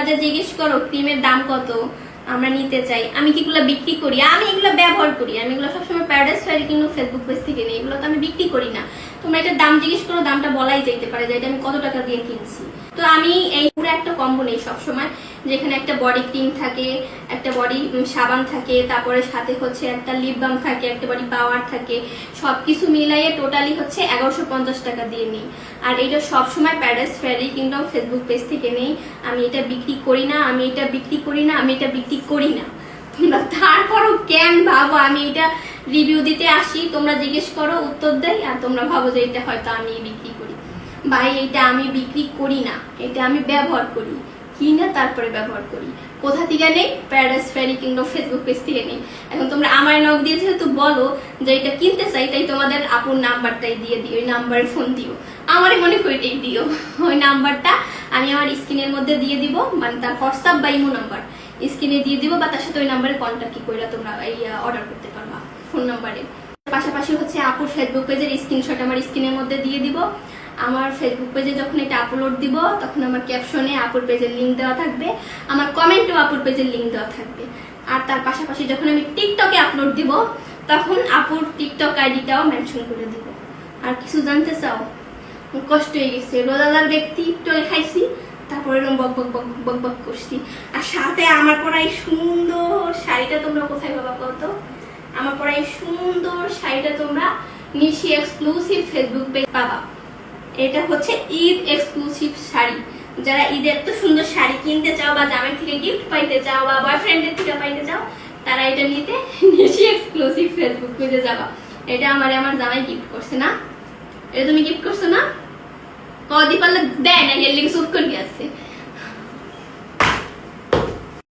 যে জিজ্ঞেস করো ক্রিমের দাম কত, আমরা নিতে চাই, আমি কি এগুলো বিক্রি করি? আমি এগুলো ব্যবহার করি, আমি এগুলো সবসময় প্যারাডাইস ফেয়ারে কিন্তু ফেসবুক পেজ থেকে নিই, এগুলো তো আমি বিক্রি করি না। তোমরা এটার দাম জিজ্ঞেস করো, দামটা বলাই যেতে পারে যে এটা আমি কত টাকা দিয়ে কিনছি। তো আমি এই পুরো একটা কম্বো নেই সবসময়, যেখানে একটা বডি ক্রিম থাকে, একটা বডি সাবান থাকে, তারপরে সাথে হচ্ছে একটা লিপ বাম থাকে, একটা বডি পাওয়ার থাকে, সবকিছু মিলাইয়ে টোটালি হচ্ছে 1150 টাকা দিয়ে নিই। আর এটা সবসময় প্যারাডাইস ফেয়ারে কিন্তু ফেসবুক পেজ থেকে নেই। আমি এটা বিক্রি করি না, আমি এটা বিক্রি করি না, আমি এটা বিক্রি করি না। তোমরা তারপরও কেন ভাবো আমি এটা রিভিউ দিতে আসি, তোমরা জিজ্ঞেস করো উত্তর দেই, আর তোমরা ভাবো যে এটা হয়তো আমি বিক্রি করি। ভাই এটা আমি বিক্রি করি না, এটা আমি ব্যবহার করি, কিনা তারপরে ব্যবহার করি। কোথা থেকে নেই? প্যারাডাইস ফেয়ারি কিংবা ফেসবুক পেজ থেকে নেই। এখন তোমরা আমার নক দিয়ে যেহেতু বলো যে এটা কিনতে চাই, তাই তোমাদের আপুর নাম্বারটাই দিয়ে দিও, ওই নাম্বারে ফোন দিও, আমারই মনে করি এটাই দিও। ওই নাম্বারটা আমি আমার স্ক্রিনের মধ্যে দিয়ে দিব, মানে তার হোয়াটসঅ্যাপ বা ইমো নাম্বার স্ক্রিনে দিয়ে দিব, বা তার সাথে ওই নাম্বারে কন্ট্যাক্ট করে তোমরা এই অর্ডার করতে পারবা ফোন নাম্বারে। পাশাপাশি হচ্ছে আপুর ফেসবুক পেজের স্ক্রিনশট আমার স্ক্রিনের মধ্যে দিয়ে দিব। আমার ফেসবুক পেজে যখন এটা আপলোড দিব তখন আমার ক্যাপশনে আপুর পেজের লিঙ্ক দেওয়া থাকবে, আমার কমেন্টেও আপুর পেজের লিঙ্ক দেওয়া থাকবে। আর তার পাশাপাশি যখন আমি টিকটকে আপলোড দিব তখন আপুর টিকটক আইডিটাও মেনশন করে দিব। আর কিছু জানতে চাও? কষ্ট হয়ে গেছে, রোজাদার ব্যক্তি টিকটকে খাইছি, তারপরে এরকম বক বক বক বক বক করছি। আর সাথে আমার পরা এই সুন্দর শাড়িটা তোমরা কোথায় পাবা কত? আমার পরা এই সুন্দর শাড়িটা তোমরা নিশি এক্সক্লুসিভ ফেসবুক পেজ পাবা। এটা হচ্ছে ঈদ এক্সক্লুসিভ শাড়ি। যারা ঈদে এত সুন্দর শাড়ি কিনতে চাও, বা জামাই থেকে গিফট পাইতে চাও, বা বয়ফ্রেন্ডের থেকে পাইতে চাও, তারা এটা নিতে নিশি এক্সক্লুসিভ ফেসবুক পেজে যাবা। এটা আমার জামাই গিফট করছে না? এটা তুমি গিফট করছো না? কদি পারলে দেয় না, এর লিঙ্ক সুট করে গেছে।